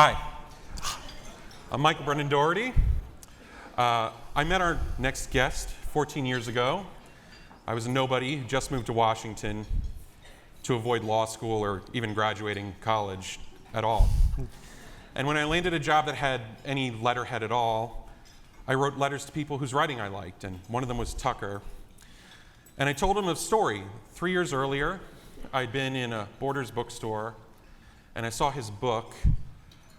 Hi, I'm Michael Brendan Dougherty. I met our next guest 14 years ago. I was a nobody who just moved to Washington to avoid law school or even graduating college at all. And when I landed a job that had any letterhead at all, I wrote letters to people whose writing I liked, and one of them was Tucker. And I told him a story. 3 years earlier, I'd been in a Borders bookstore, and I saw his book,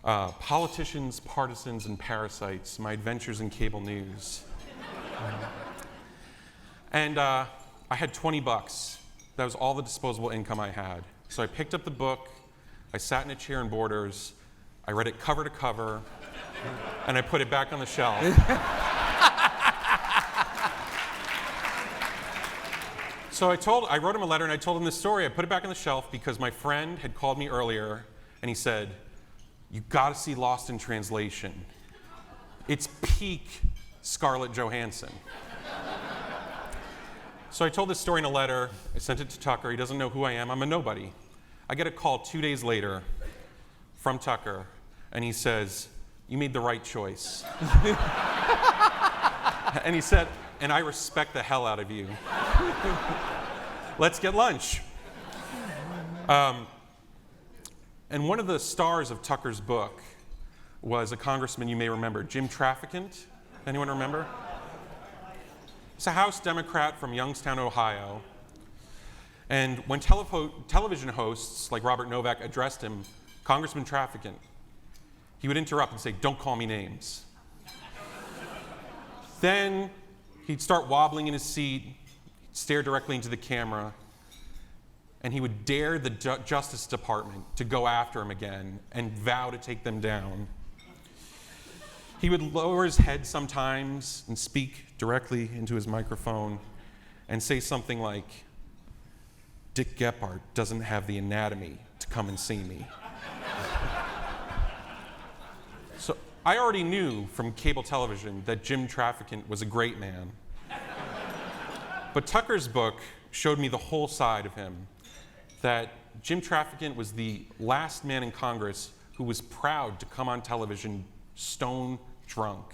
Politicians, Partisans, and Parasites, My Adventures in Cable News. And I had 20 bucks. That was all the disposable income I had. So I picked up the book, I sat in a chair in Borders, I read it cover to cover, and I put it back on the shelf. So I wrote him a letter and I told him this story. I put it back on the shelf because my friend had called me earlier and he said, "You gotta see Lost in Translation. It's peak Scarlett Johansson." So I told this story in a letter, I sent it to Tucker. He doesn't know who I am, I'm a nobody. I get a call 2 days later from Tucker and he says, "You made the right choice." And he said, "And I respect the hell out of you. Let's get lunch." And one of the stars of Tucker's book was a congressman you may remember, Jim Traficant. Anyone remember? He's a House Democrat from Youngstown, Ohio. And when television hosts like Robert Novak addressed him, Congressman Traficant, he would interrupt and say, "Don't call me names." Then he'd start wobbling in his seat, stare directly into the camera, and he would dare the Justice Department to go after him again and vow to take them down. He would lower his head sometimes and speak directly into his microphone and say something like, "Dick Gephardt doesn't have the anatomy to come and see me." So I already knew from cable television that Jim Traficant was a great man. But Tucker's book showed me the whole side of him, that Jim Traficant was the last man in Congress who was proud to come on television stone drunk.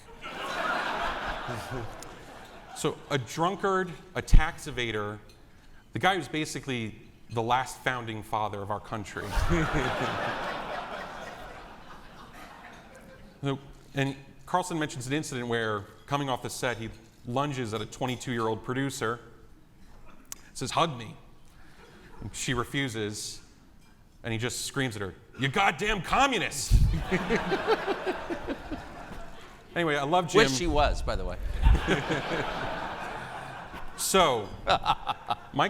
So a drunkard, a tax evader, the guy who's basically the last founding father of our country. And Carlson mentions an incident where, coming off the set, he lunges at a 22-year-old producer, says, "Hug me." And she refuses, and he just screams at her, "You goddamn communist!" Anyway, I love Jim. Which she was, by the way. So, my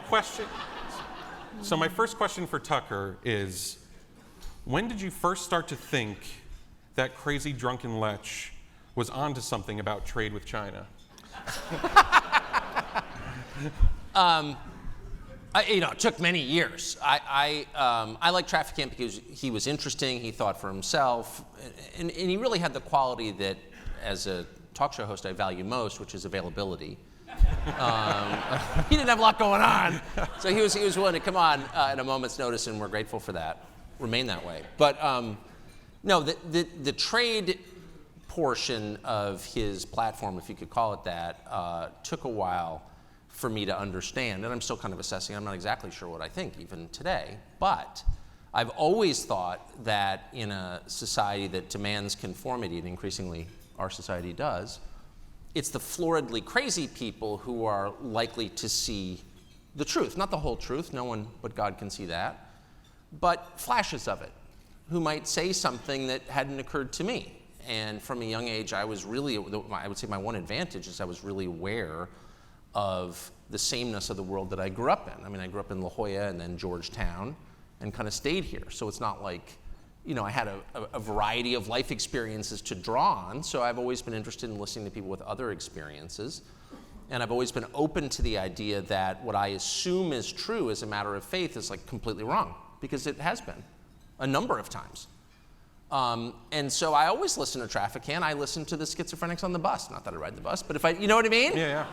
first question for Tucker is, when did you first start to think that crazy drunken lech was onto something about trade with China? It took many years. I like Traficant because he was interesting, he thought for himself, and he really had the quality that, as a talk show host, I value most, which is availability. He didn't have a lot going on, so he was willing to come on at a moment's notice, and we're grateful for that. Remain that way. But no, the trade portion of his platform, if you could call it that, took a while for me to understand, and I'm still kind of assessing. I'm not exactly sure what I think even today, but I've always thought that in a society that demands conformity, and increasingly our society does, it's the floridly crazy people who are likely to see the truth. Not the whole truth, no one but God can see that, but flashes of it, who might say something that hadn't occurred to me. And from a young age, I would say my one advantage is I was really aware of the sameness of the world that I grew up in. I mean, I grew up in La Jolla and then Georgetown and kind of stayed here. So it's not like, I had a variety of life experiences to draw on. So I've always been interested in listening to people with other experiences. And I've always been open to the idea that what I assume is true as a matter of faith is like completely wrong, because it has been a number of times. And so I always listen to Traficant. I listen to the schizophrenics on the bus. Not that I ride the bus, but you know what I mean? Yeah.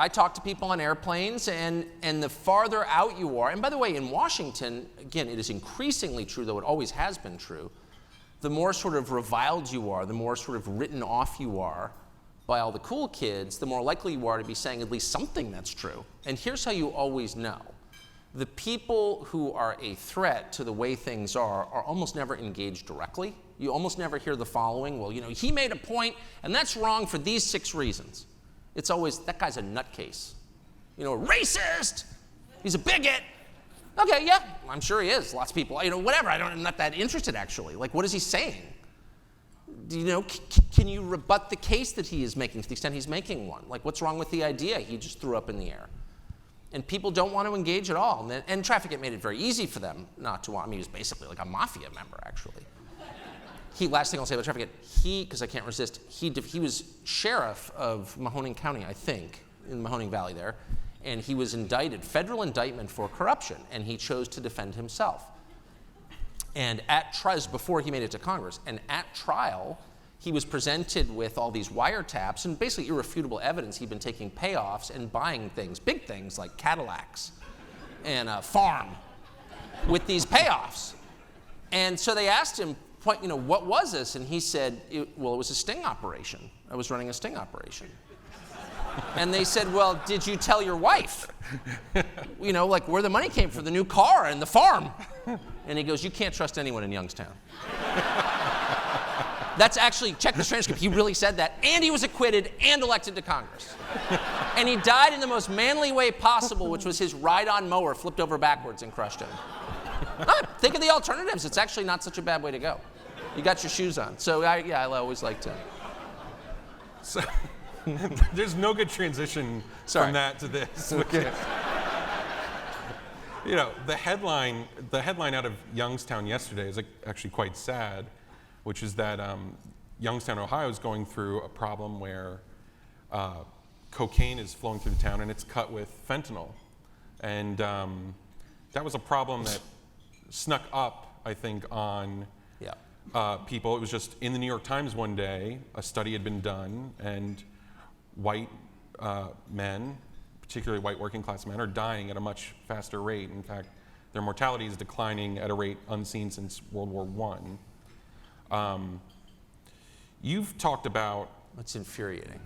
I talk to people on airplanes, and the farther out you are, and by the way, in Washington, again, it is increasingly true, though it always has been true, the more sort of reviled you are, the more sort of written off you are by all the cool kids, the more likely you are to be saying at least something that's true. And here's how you always know. The people who are a threat to the way things are almost never engaged directly. You almost never hear the following, well, he made a point, and that's wrong for these 6 reasons. It's always, that guy's a nutcase. Racist, he's a bigot. Okay, yeah, I'm sure he is. Lots of people, whatever. I'm not that interested, actually. Like, what is he saying? Can you rebut the case that he is making to the extent he's making one? Like, what's wrong with the idea he just threw up in the air? And people don't want to engage at all. And Traficant made it very easy for them not to want. He was basically like a mafia member, actually. Last thing I'll say about Traficant, because I can't resist, he was sheriff of Mahoning County, I think, in Mahoning Valley there. And he was indicted, federal indictment for corruption, and he chose to defend himself. And at trial, before he made it to Congress, and at trial, he was presented with all these wiretaps and basically irrefutable evidence he'd been taking payoffs and buying things, big things like Cadillacs and a farm with these payoffs. And so they asked him, what was this? And he said, it was a sting operation. I was running a sting operation. And they said, well, did you tell your wife? Like where the money came from, the new car and the farm. And he goes, you can't trust anyone in Youngstown. That's actually, check the transcript, he really said that, and he was acquitted and elected to Congress. And he died in the most manly way possible, which was his ride-on mower flipped over backwards and crushed him. Think of the alternatives. It's actually not such a bad way to go. You got your shoes on. So I always like to. So, there's no good transition from that to this. Okay. The headline out of Youngstown yesterday is actually quite sad, which is that Youngstown, Ohio is going through a problem where cocaine is flowing through the town and it's cut with fentanyl. And that was a problem that snuck up, I think, on people. It was just in the New York Times one day, a study had been done, and white men, particularly white working class men, are dying at a much faster rate. In fact, their mortality is declining at a rate unseen since World War I. You've talked about... That's infuriating.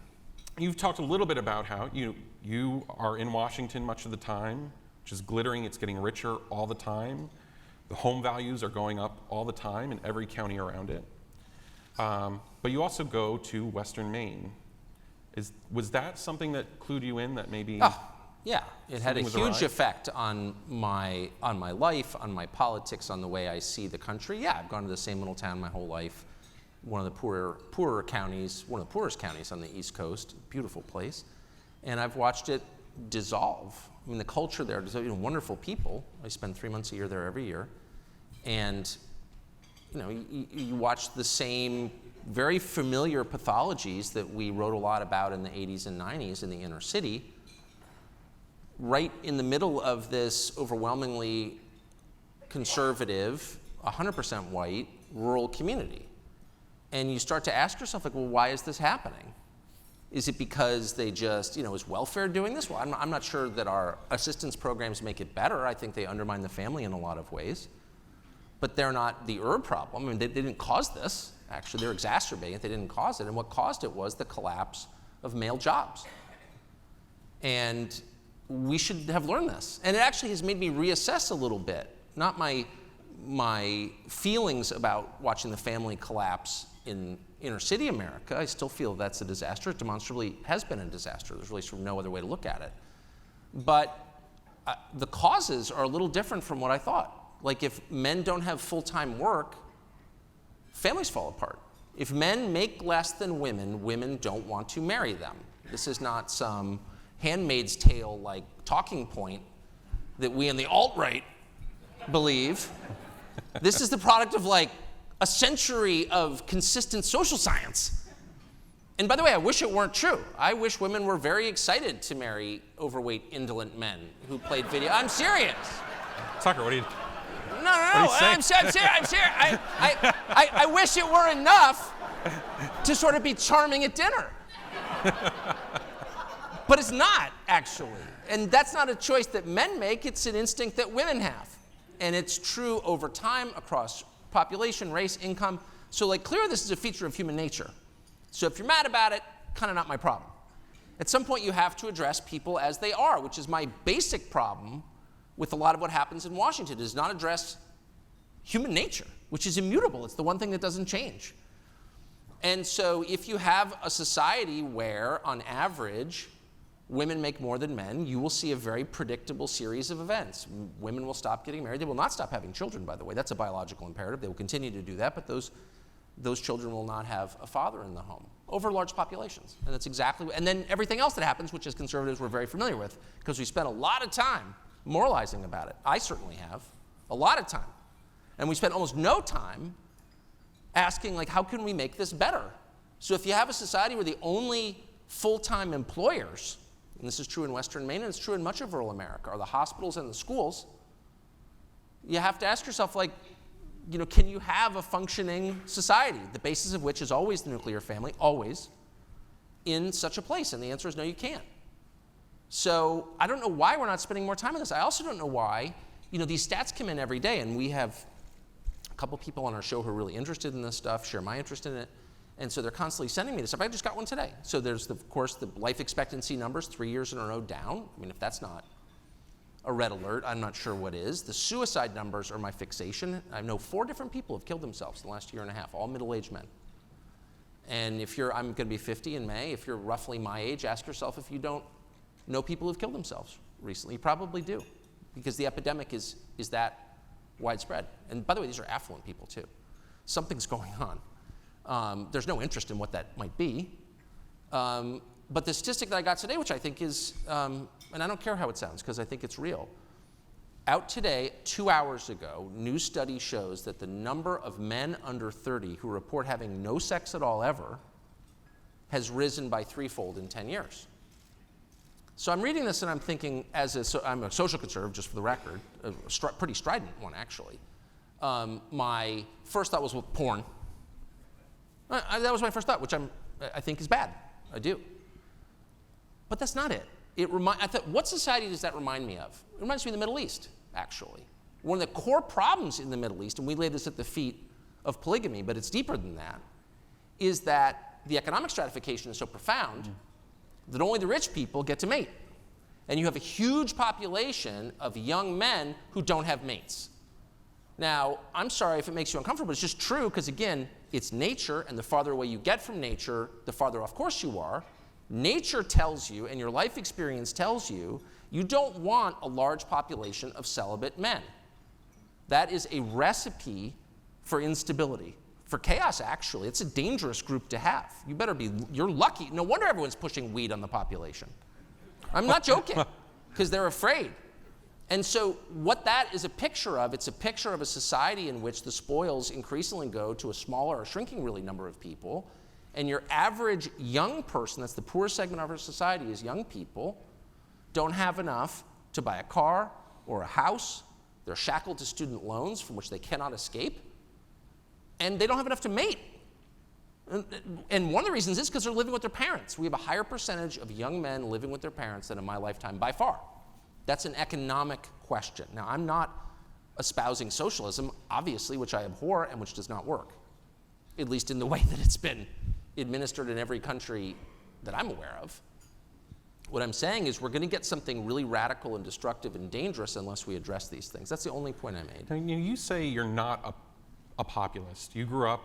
You've talked a little bit about how you are in Washington much of the time, which is glittering, it's getting richer all the time. The home values are going up all the time in every county around it. But you also go to Western Maine. Was that something that clued you in that maybe... Yeah, it had a huge effect on my life, on my politics, on the way I see the country. Yeah, I've gone to the same little town my whole life. One of the poorer counties, one of the poorest counties on the East Coast, beautiful place. And I've watched it dissolve. I mean, the culture there, wonderful people. I spend 3 months a year there every year. And, you watch the same very familiar pathologies that we wrote a lot about in the 80s and 90s in the inner city, right in the middle of this overwhelmingly conservative, 100% white, rural community. And you start to ask yourself, well, why is this happening? Is it because they just, is welfare doing this? Well, I'm not sure that our assistance programs make it better. I think they undermine the family in a lot of ways. But they're not the problem. I mean, they didn't cause this. Actually, they're exacerbating it. They didn't cause it. And what caused it was the collapse of male jobs. And we should have learned this. And it actually has made me reassess a little bit, not my feelings about watching the family collapse in inner city America. I still feel that's a disaster. It demonstrably has been a disaster. There's really sort of no other way to look at it. But the causes are a little different from what I thought. Like if men don't have full-time work, families fall apart. If men make less than women, women don't want to marry them. This is not some Handmaid's Tale like talking point that we in the alt-right believe. This is the product of like a century of consistent social science. And by the way, I wish it weren't true. I wish women were very excited to marry overweight, indolent men who played video. I'm serious. Tucker, what are you... No, I'm serious. I wish it were enough to sort of be charming at dinner. But it's not, actually. And that's not a choice that men make. It's an instinct that women have. And it's true over time across population, race, income. So like clearly this is a feature of human nature. So if you're mad about it, kind of not my problem. At some point you have to address people as they are, which is my basic problem with a lot of what happens in Washington, is not address human nature, which is immutable. It's the one thing that doesn't change. And so if you have a society where, on average, women make more than men, you will see a very predictable series of events. Women will stop getting married. They will not stop having children, by the way. That's a biological imperative. They will continue to do that, but those children will not have a father in the home over large populations. And that's exactly, and then everything else that happens, which as conservatives we're very familiar with, because we spend a lot of time moralizing about it. I certainly have, a lot of time. And we spend almost no time asking, like, how can we make this better? So if you have a society where the only full-time employers, and this is true in Western Maine and it's true in much of rural America, are the hospitals and the schools, you have to ask yourself, like, you know, can you have a functioning society, the basis of which is always the nuclear family, always, in such a place? And the answer is no, you can't. So I don't know why we're not spending more time on this. I also don't know why, you know, these stats come in every day, and we have a couple people on our show who are really interested in this stuff, share my interest in it, and so they're constantly sending me this stuff. I just got one today. So there's, of course, the life expectancy numbers, 3 years in a row down. I mean, if that's not a red alert, I'm not sure what is. The suicide numbers are my fixation. I know 4 different people have killed themselves in the last year and a half, all middle-aged men. And if you're, I'm going to be 50 in May, if you're roughly my age, ask yourself if you don't know people who've killed themselves recently. You probably do, because the epidemic is that widespread. And by the way, these are affluent people too. Something's going on. There's no interest in what that might be. But the statistic that I got today, which I think is, and I don't care how it sounds because I think it's real. Out today, 2 hours ago, new study shows that the number of men under 30 who report having no sex at all ever has risen by 3-fold in 10 years. So I'm reading this and I'm thinking, I'm a social conservative, just for the record, a pretty strident one actually. My first thought was, well, porn. That was my first thought, which I think is bad. I do. But that's not it. I thought, what society does that remind me of? It reminds me of the Middle East, actually. One of the core problems in the Middle East, and we lay this at the feet of polygamy, but it's deeper than that, is that the economic stratification is so profound that only the rich people get to mate. And you have a huge population of young men who don't have mates. Now, I'm sorry if it makes you uncomfortable, but it's just true because, again, it's nature, and the farther away you get from nature, the farther off course you are. Nature tells you, and your life experience tells you, you don't want a large population of celibate men. That is a recipe for instability. For chaos, actually. It's a dangerous group to have. You're lucky. No wonder everyone's pushing weed on the population. I'm not joking, because they're afraid. And so what that is a picture of, it's a picture of a society in which the spoils increasingly go to a smaller or shrinking really number of people, and your average young person, that's the poorest segment of our society, is young people, don't have enough to buy a car or a house. They're shackled to student loans from which they cannot escape. And they don't have enough to mate. And one of the reasons is because they're living with their parents. We have a higher percentage of young men living with their parents than in my lifetime by far. That's an economic question. Now, I'm not espousing socialism, obviously, which I abhor and which does not work, at least in the way that it's been administered in every country that I'm aware of. What I'm saying is we're going to get something really radical and destructive and dangerous unless we address these things. That's the only point I made. Now, you say you're not a populist. You grew up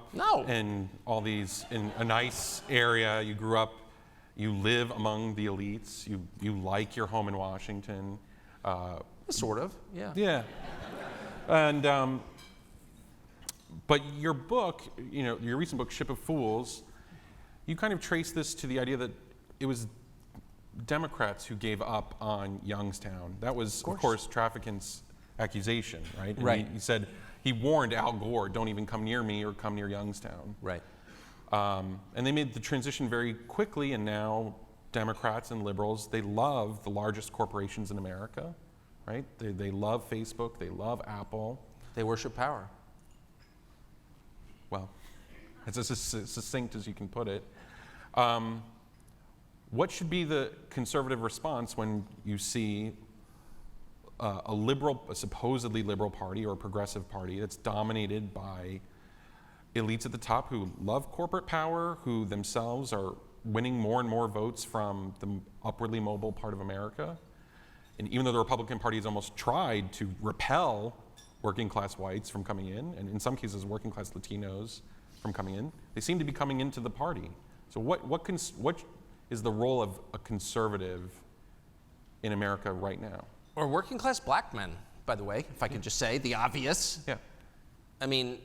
in a nice area. You grew up, you live among the elites. You like your home in Washington. Sort of, yeah. Yeah. And, but your book, your recent book, Ship of Fools, you kind of trace this to the idea that it was Democrats who gave up on Youngstown. That was, of course, Traficant's accusation, right? And right. He said, he warned Al Gore, don't even come near me or come near Youngstown. Right. And they made the transition very quickly, and now Democrats and liberals, they love the largest corporations in America, right? They love Facebook, they love Apple. They worship power. Well, it's as succinct as you can put it. What should be the conservative response when you see a supposedly liberal party or a progressive party that's dominated by elites at the top who love corporate power, who themselves are winning more and more votes from the upwardly mobile part of America. And even though the Republican Party has almost tried to repel working class whites from coming in, and in some cases working class Latinos from coming in, they seem to be coming into the party. So what is the role of a conservative in America right now? Or working class black men, by the way, if I could just say the obvious. Yeah. I mean,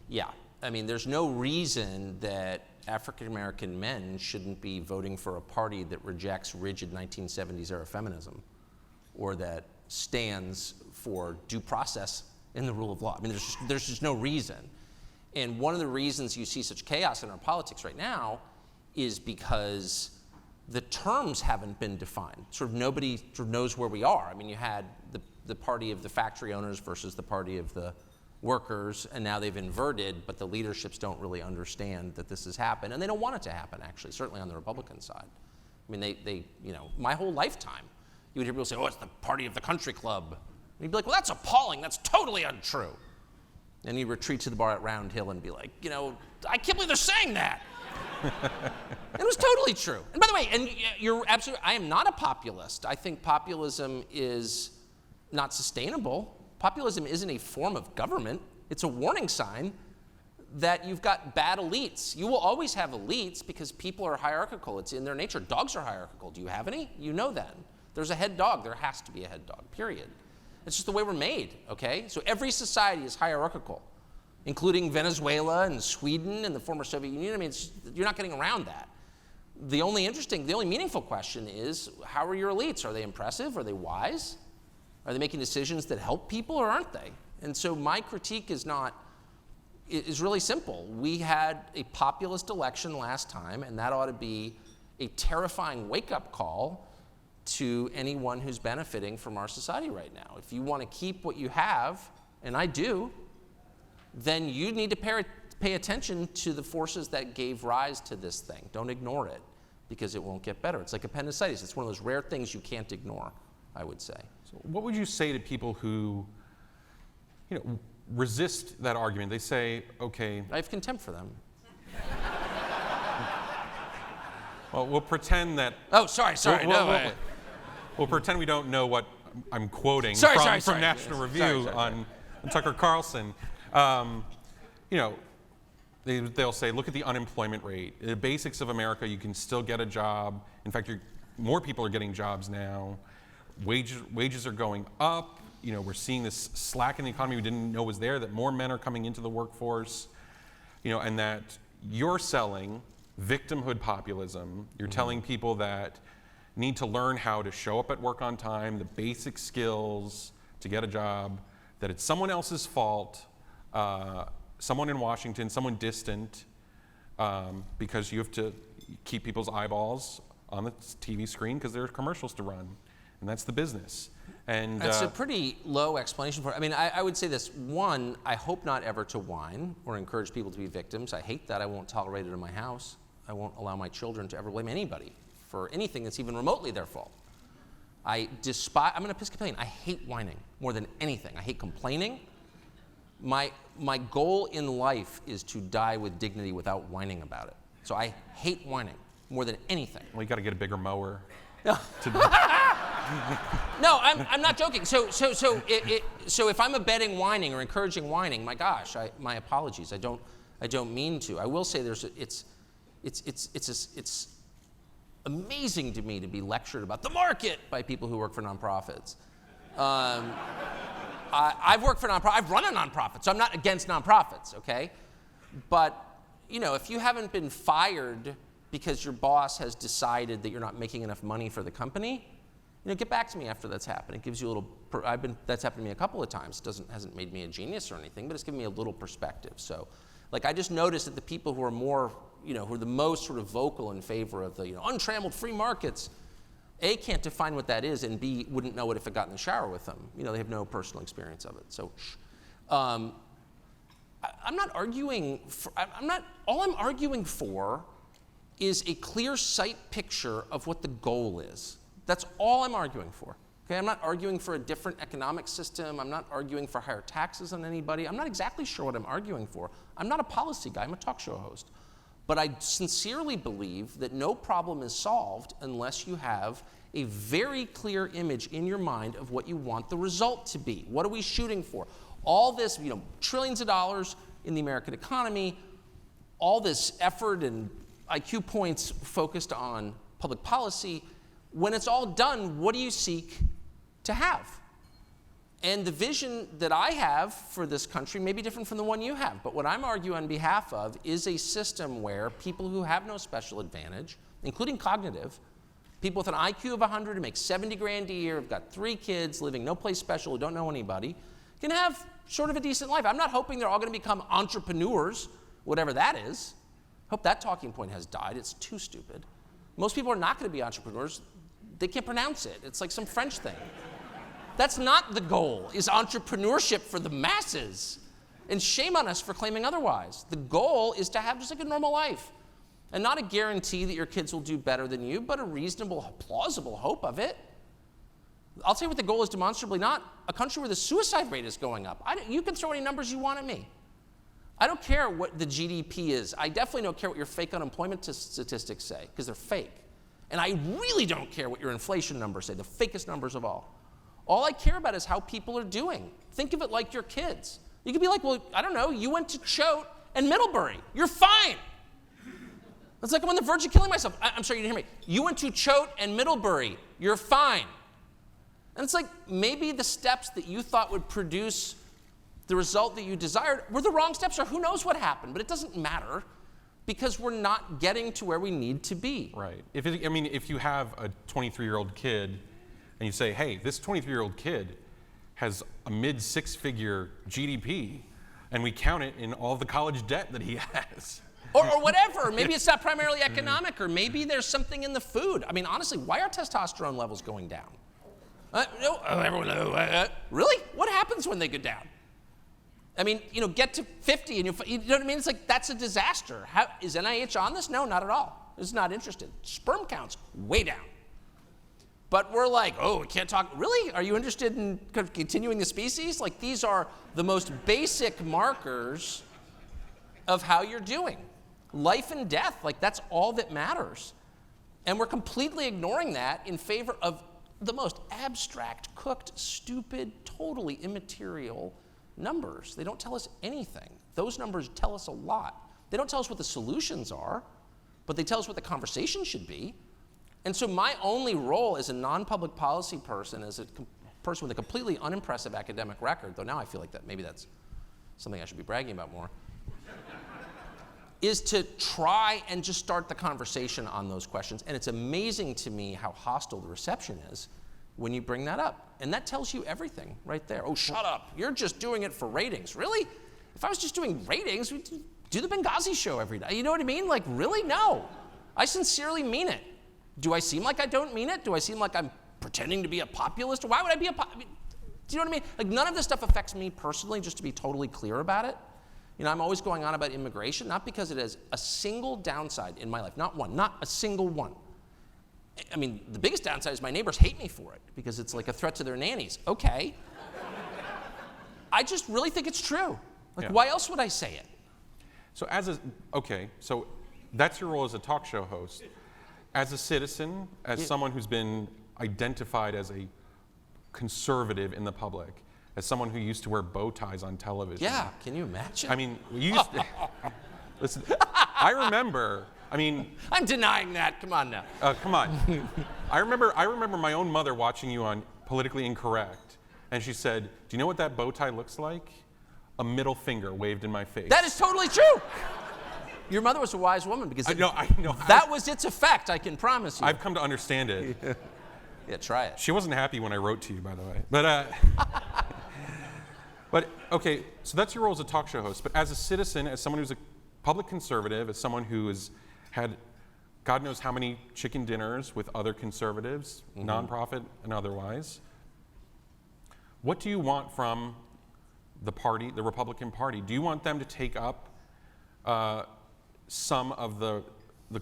yeah. I mean, there's no reason that African American men shouldn't be voting for a party that rejects rigid 1970s era feminism, or that stands for due process in the rule of law. I mean, there's just no reason. And one of the reasons you see such chaos in our politics right now is because the terms haven't been defined. Sort of nobody sort of knows where we are. I mean, you had the party of the factory owners versus the party of the workers, and now they've inverted, but the leaderships don't really understand that this has happened, and they don't want it to happen, actually, certainly on the Republican side. I mean, they my whole lifetime, you would hear people say, oh, it's the party of the country club. And you'd be like, well, that's appalling, that's totally untrue. And you retreat to the bar at Round Hill and be like, I can't believe they're saying that. It was totally true. And by the way, and you're absolutely, I am not a populist. I think populism is not sustainable. Populism isn't a form of government. It's a warning sign that you've got bad elites. You will always have elites because people are hierarchical. It's in their nature. Dogs are hierarchical. Do you have any? You know that. There's a head dog. There has to be a head dog, period. It's just the way we're made, okay? So every society is hierarchical, including Venezuela and Sweden and the former Soviet Union. I mean, you're not getting around that. The only meaningful question is, how are your elites? Are they impressive? Are they wise? Are they making decisions that help people, or aren't they? And so my critique is really simple. We had a populist election last time, and that ought to be a terrifying wake-up call to anyone who's benefiting from our society right now. If you want to keep what you have, and I do, then you need to pay attention to the forces that gave rise to this thing. Don't ignore it, because it won't get better. It's like appendicitis. It's one of those rare things you can't ignore, I would say. So what would you say to people who, resist that argument? They say, okay. I have contempt for them. Well, we'll pretend that. Oh, sorry. We'll pretend we don't know what I'm quoting Sorry. from National Review on Tucker Carlson. They'll say, look at the unemployment rate. The basics of America, you can still get a job. In fact, more people are getting jobs now. Wages are going up. We're seeing this slack in the economy we didn't know was there, that more men are coming into the workforce, and that you're selling victimhood populism. You're telling people that need to learn how to show up at work on time, the basic skills to get a job, that it's someone else's fault, someone in Washington, someone distant, because you have to keep people's eyeballs on the TV screen because there are commercials to run, and that's the business. And that's a pretty low explanation for it. I mean, I would say this. One, I hope not ever to whine or encourage people to be victims. I hate that. I won't tolerate it in my house. I won't allow my children to ever blame anybody for anything that's even remotely their fault. I'm an Episcopalian. I hate whining more than anything. I hate complaining. My goal in life is to die with dignity without whining about it. So I hate whining more than anything. Well, you got to get a bigger mower. No, I'm not joking. So if I'm abetting whining or encouraging whining, my gosh, my apologies. I don't mean to. I will say it's amazing to me to be lectured about the market by people who work for nonprofits. I've worked for nonprofits. I've run a nonprofit, so I'm not against nonprofits, okay? But if you haven't been fired because your boss has decided that you're not making enough money for the company, get back to me after that's happened. It gives you a little. That's happened to me a couple of times. Hasn't made me a genius or anything, but it's given me a little perspective. So, I just noticed that the people who are more, who are the most sort of vocal in favor of the, untrammeled free markets, A, can't define what that is, and B, wouldn't know it if it got in the shower with them. They have no personal experience of it. So, I'm not arguing. All I'm arguing for is a clear sight picture of what the goal is. That's all I'm arguing for. Okay, I'm not arguing for a different economic system. I'm not arguing for higher taxes on anybody. I'm not exactly sure what I'm arguing for. I'm not a policy guy. I'm a talk show host. But I sincerely believe that no problem is solved unless you have a very clear image in your mind of what you want the result to be. What are we shooting for? All this, trillions of dollars in the American economy, all this effort and IQ points focused on public policy. When it's all done, what do you seek to have? And the vision that I have for this country may be different from the one you have, but what I'm arguing on behalf of is a system where people who have no special advantage, including cognitive, people with an IQ of 100 who make 70 grand a year, have got 3 kids, living no place special, who don't know anybody, can have sort of a decent life. I'm not hoping they're all going to become entrepreneurs, whatever that is. I hope that talking point has died. It's too stupid. Most people are not going to be entrepreneurs. They can't pronounce it. It's like some French thing. That's not the goal, is entrepreneurship for the masses. And shame on us for claiming otherwise. The goal is to have just like a normal life. And not a guarantee that your kids will do better than you, but a reasonable, plausible hope of it. I'll tell you what the goal is demonstrably not. A country where the suicide rate is going up. You can throw any numbers you want at me. I don't care what the GDP is. I definitely don't care what your fake unemployment statistics say, because they're fake. And I really don't care what your inflation numbers say, the fakest numbers of all. All I care about is how people are doing. Think of it like your kids. You could be like, well, I don't know, you went to Choate and Middlebury. You're fine. It's like I'm on the verge of killing myself. I'm sorry, you didn't hear me. You went to Choate and Middlebury. You're fine. And it's like maybe the steps that you thought would produce the result that you desired were the wrong steps, or who knows what happened, but it doesn't matter because we're not getting to where we need to be. Right. If you have a 23-year-old kid and you say, hey, this 23-year-old kid has a mid-6-figure GDP, and we count it in all the college debt that he has. Or whatever. Maybe it's not primarily economic, or maybe there's something in the food. I mean, honestly, why are testosterone levels going down? Really? What happens when they go down? I mean, get to 50 and you know what I mean? It's like, that's a disaster. Is NIH on this? No, not at all. It's not interested. Sperm counts, way down. But we're like, oh, we can't talk. Really? Are you interested in continuing the species? Like, these are the most basic markers of how you're doing. Life and death, like, that's all that matters. And we're completely ignoring that in favor of the most abstract, cooked, stupid, totally immaterial numbers. They don't tell us anything. Those numbers tell us a lot. They don't tell us what the solutions are, but they tell us what the conversation should be. And so my only role as a non-public policy person, as a person with a completely unimpressive academic record, though now I feel like that maybe that's something I should be bragging about more, is to try and just start the conversation on those questions. And it's amazing to me how hostile the reception is when you bring that up. And that tells you everything right there. Oh, shut up. You're just doing it for ratings. Really? If I was just doing ratings, we'd do the Benghazi show every day. You know what I mean? Like, really? No. I sincerely mean it. Do I seem like I don't mean it? Do I seem like I'm pretending to be a populist? Why would I be do you know what I mean? Like, none of this stuff affects me personally, just to be totally clear about it. I'm always going on about immigration, not because it has a single downside in my life. Not one. Not a single one. I mean, the biggest downside is my neighbors hate me for it because it's like a threat to their nannies. Okay. I just really think it's true. Like, why else would I say it? So so that's your role as a talk show host. As a citizen, as someone who's been identified as a conservative in the public, as someone who used to wear bow ties on television. Yeah, can you imagine? I mean, we used to, listen, I remember, I'm denying that, come on now. Come on. I remember my own mother watching you on Politically Incorrect, and she said, do you know what that bow tie looks like? A middle finger waved in my face. That is totally true. Your mother was a wise woman because I know. That was its effect, I can promise you. I've come to understand it. Yeah, try it. She wasn't happy when I wrote to you, by the way. But okay, so that's your role as a talk show host. But as a citizen, as someone who's a public conservative, as someone who has had God knows how many chicken dinners with other conservatives, nonprofit and otherwise, what do you want from the party, the Republican Party? Do you want them to take up some of the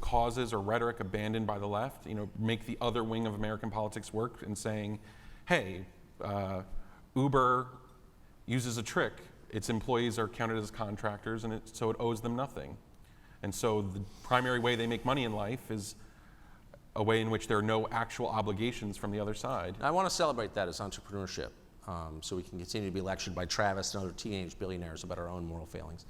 causes or rhetoric abandoned by the left, make the other wing of American politics work, and saying, hey, Uber uses a trick. Its employees are counted as contractors, and so it owes them nothing. And so the primary way they make money in life is a way in which there are no actual obligations from the other side. I want to celebrate that as entrepreneurship, so we can continue to be lectured by Travis and other teenage billionaires about our own moral failings.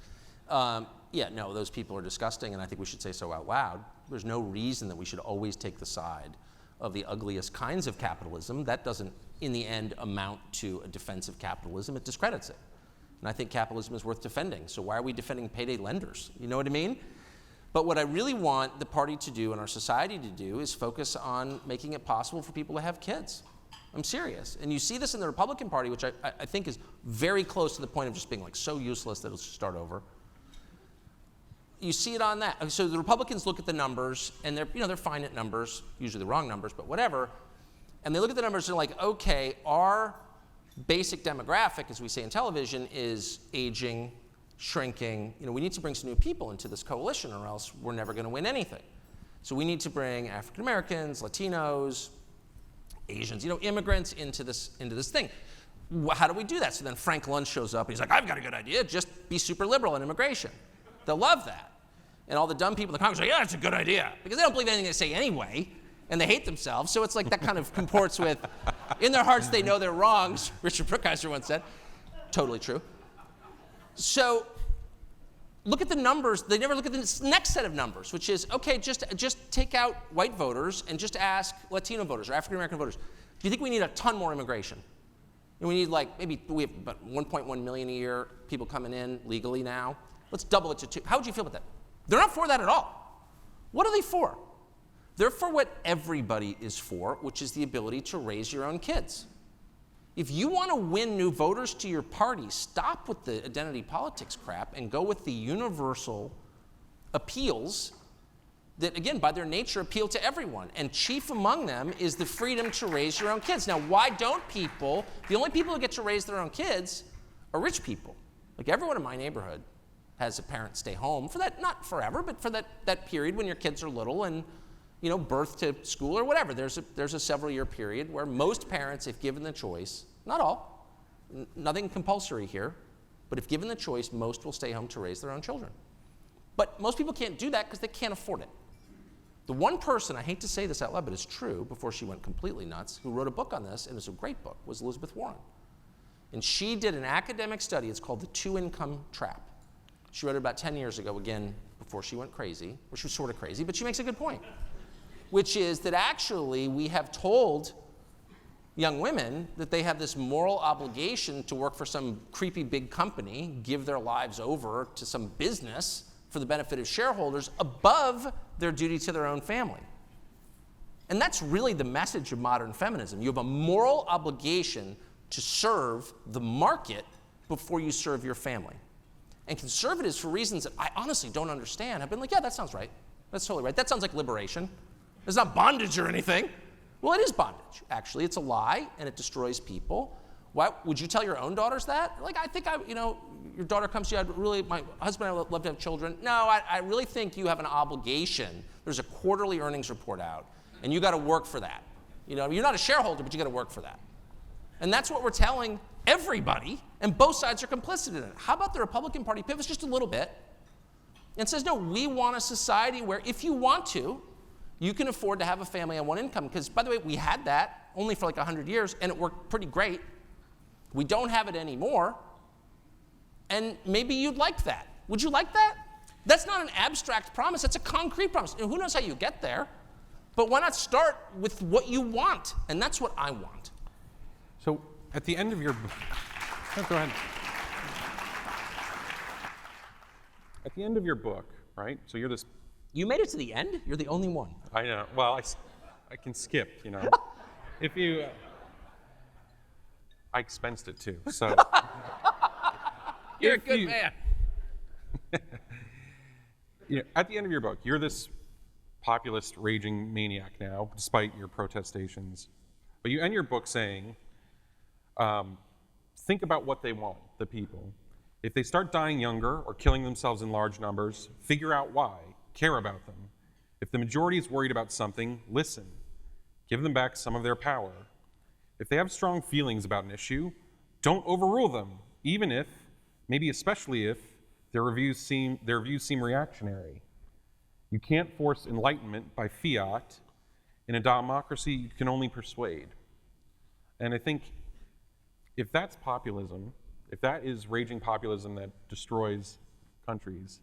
Yeah, no, those people are disgusting, and I think we should say so out loud. There's no reason that we should always take the side of the ugliest kinds of capitalism. That doesn't, in the end, amount to a defense of capitalism. It discredits it. And I think capitalism is worth defending. So why are we defending payday lenders? You know what I mean? But what I really want the party to do and our society to do is focus on making it possible for people to have kids. I'm serious. And you see this in the Republican Party, which I think is very close to the point of just being like so useless that it'll start over. You see it on that. So the Republicans look at the numbers, and they're fine at numbers, usually the wrong numbers, but whatever. And they look at the numbers and they're like, okay, our basic demographic, as we say in television, is aging, shrinking. We need to bring some new people into this coalition, or else we're never going to win anything. So we need to bring African Americans, Latinos, Asians, immigrants into this thing. How do we do that? So then Frank Luntz shows up and he's like, I've got a good idea. Just be super liberal in immigration. They'll love that. And all the dumb people in the Congress are like, yeah, that's a good idea. Because they don't believe anything they say anyway, and they hate themselves. So it's like that kind of comports with, in their hearts they know they're wrong, Richard Brookhiser once said. Totally true. So look at the numbers. They never look at the next set of numbers, which is, okay, just take out white voters and just ask Latino voters or African American voters. Do you think we need a ton more immigration? And we need maybe we have about 1.1 million a year people coming in legally now. Let's double it to 2. How would you feel about that? They're not for that at all. What are they for? They're for what everybody is for, which is the ability to raise your own kids. If you want to win new voters to your party, stop with the identity politics crap and go with the universal appeals that, again, by their nature, appeal to everyone. And chief among them is the freedom to raise your own kids. Now, why don't people, the only people who get to raise their own kids are rich people. Like everyone in my neighborhood has a parent stay home for that, not forever, but for that period when your kids are little and, birth to school or whatever. There's a several-year period where most parents, if given the choice, not all, nothing compulsory here, but if given the choice, most will stay home to raise their own children. But most people can't do that because they can't afford it. The one person, I hate to say this out loud, but it's true, before she went completely nuts, who wrote a book on this, and it's a great book, was Elizabeth Warren. And she did an academic study. It's called The Two-Income Trap. She wrote it about 10 years ago, again, before she went crazy, or she was sort of crazy, but she makes a good point, which is that actually we have told young women that they have this moral obligation to work for some creepy big company, give their lives over to some business for the benefit of shareholders above their duty to their own family. And that's really the message of modern feminism. You have a moral obligation to serve the market before you serve your family. And conservatives, for reasons that I honestly don't understand, have been like, yeah, that sounds right. That's totally right. That sounds like liberation. It's not bondage or anything. Well, it is bondage, actually. It's a lie, and it destroys people. Why would you tell your own daughters that? Like, I think, your daughter comes to you, my husband and I would love to have children. No, I really think you have an obligation. There's a quarterly earnings report out, and you got to work for that. You're not a shareholder, but you got to work for that. And that's what we're telling everybody, and both sides are complicit in it. How about the Republican Party pivots just a little bit and says, no, we want a society where if you want to, you can afford to have a family on one income. Because, by the way, we had that only for 100 years, and it worked pretty great. We don't have it anymore, and maybe you'd like that. Would you like that? That's not an abstract promise. That's a concrete promise. And who knows how you get there, but why not start with what you want? And that's what I want. So at the end of your go ahead. At the end of your book, right? So you're this. You made it to the end? You're the only one. I know. Well, I can skip, If you, I expensed it too, so. You're a good man. At the end of your book, you're this populist raging maniac now, despite your protestations. But you end your book saying, think about what they want, the people. If they start dying younger or killing themselves in large numbers, figure out why, care about them. If the majority is worried about something, listen. Give them back some of their power. If they have strong feelings about an issue, don't overrule them, even if, maybe especially if, their views seem reactionary. You can't force enlightenment by fiat. In a democracy, you can only persuade. And I think if that's populism, if that is raging populism that destroys countries,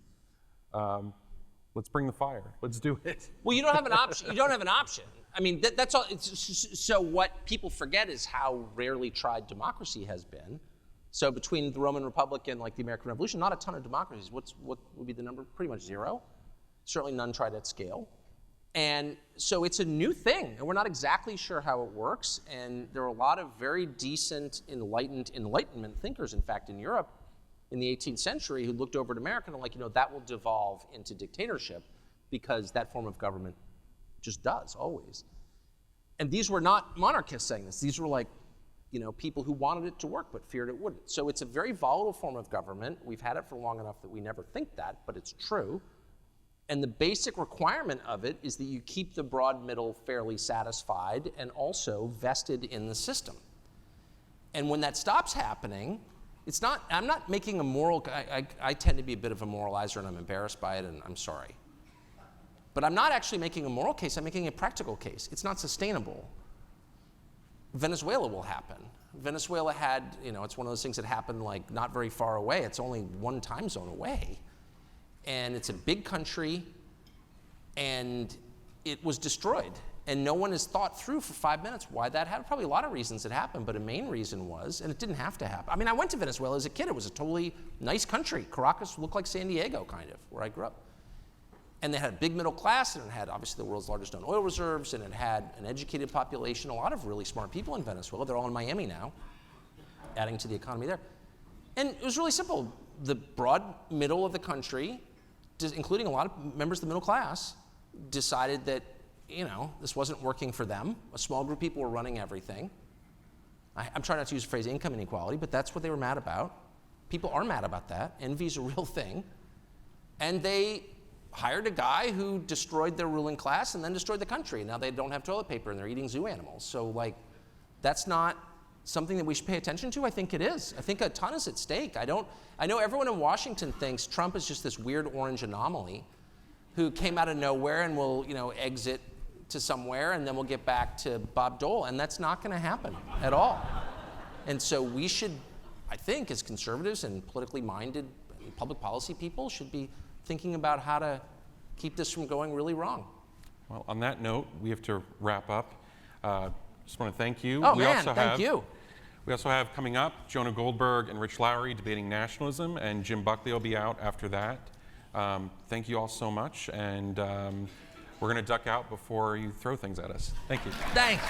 let's bring the fire. Let's do it. Well, you don't have an option. You don't have an option. I mean, that's all. So what people forget is how rarely tried democracy has been. So between the Roman Republic and like the American Revolution, not a ton of democracies. What would be the number? Pretty much zero. Certainly none tried at scale. And so it's a new thing, and we're not exactly sure how it works. And there are a lot of very decent, Enlightenment thinkers, in fact, in Europe in the 18th century who looked over at America and were like, that will devolve into dictatorship because that form of government just does, always. And these were not monarchists saying this. These were like, people who wanted it to work but feared it wouldn't. So it's a very volatile form of government. We've had it for long enough that we never think that, but it's true. And the basic requirement of it is that you keep the broad middle fairly satisfied and also vested in the system. And when that stops happening, I'm not making a moral, I tend to be a bit of a moralizer and I'm embarrassed by it and I'm sorry. But I'm not actually making a moral case, I'm making a practical case. It's not sustainable. Venezuela will happen. Venezuela had, it's one of those things that happened like not very far away. It's only one time zone away. And it's a big country, and it was destroyed. And no one has thought through for 5 minutes why that happened. Probably a lot of reasons it happened, but a main reason was, and it didn't have to happen. I mean, I went to Venezuela as a kid. It was a totally nice country. Caracas looked like San Diego, kind of, where I grew up. And they had a big middle class, and it had obviously the world's largest known oil reserves, and it had an educated population, a lot of really smart people in Venezuela. They're all in Miami now, adding to the economy there. And it was really simple. The broad middle of the country, including a lot of members of the middle class, decided that, this wasn't working for them. A small group of people were running everything. I'm trying not to use the phrase income inequality, but that's what they were mad about. People are mad about that. Envy is a real thing. And they hired a guy who destroyed their ruling class and then destroyed the country. Now they don't have toilet paper and they're eating zoo animals. So that's not something that we should pay attention to? I think it is. I think a ton is at stake. I know everyone in Washington thinks Trump is just this weird orange anomaly who came out of nowhere and will, exit to somewhere and then we'll get back to Bob Dole, and that's not going to happen at all. And so we should, I think, as conservatives and politically minded public policy people, should be thinking about how to keep this from going really wrong. Well, on that note, we have to wrap up. Just want to thank you. Thank you. We also have coming up Jonah Goldberg and Rich Lowry debating nationalism, and Jim Buckley will be out after that. Thank you all so much, and we're going to duck out before you throw things at us. Thank you. Thanks.